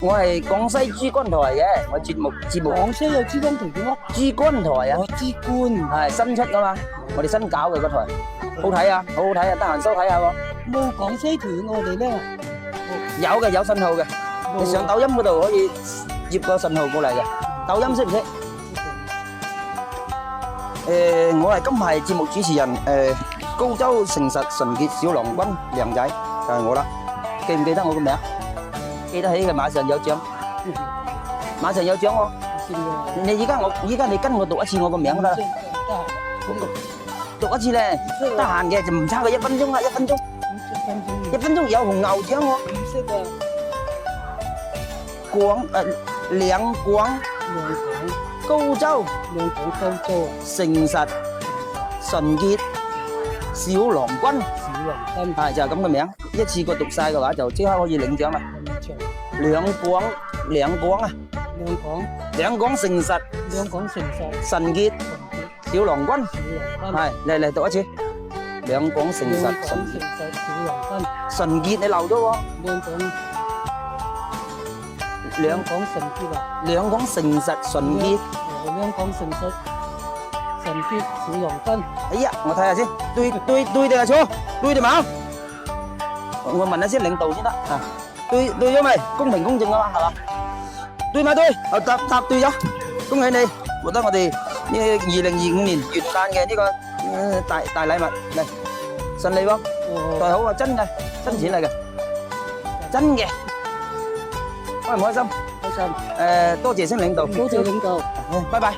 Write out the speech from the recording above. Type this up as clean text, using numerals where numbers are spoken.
我係廣西珠江台嘅，我節目廣西有珠江台嘅咩？珠江台啊，我珠江係新出噶嘛，我哋新搞嘅個台，好睇啊，好好睇啊，得閒收睇下喎。冇廣西團我哋咧，有嘅，有信號嘅，你上抖音嗰度可以接個信號過嚟嘅。抖音識唔識？我係今排節目主持人，高州誠實純潔小郎君靚仔就係我啦。記唔記得我個名？記得起嘅，馬上有獎，馬上有獎喎。依家你跟我讀一次我個名啦，讀一次咧，得閒嘅就唔差佢1分鐘啦，1分鐘，1分鐘有紅牛獎喎。唔識啊，兩廣高州誠實純潔小郎君，係就係咁嘅名，一次過讀晒嘅話就即刻可以領獎啦。兩廣啊，兩廣誠實純潔小郎君，係嚟讀一次，兩廣誠實純潔你漏咗喎，兩廣誠實純潔。小郎君，哎呀，我睇下先，對定係錯？對定冇？我問下先領導先得啊，對咗未？公平公正啊嘛，係嘛？對咪對？答對咗，恭喜你獲得我哋呢2025年元旦嘅呢個大禮物嚟，順利喎，袋好啊，真嘅，真錢嚟嘅，真嘅，開唔開心？開心。多謝先領導，多謝領導，拜拜。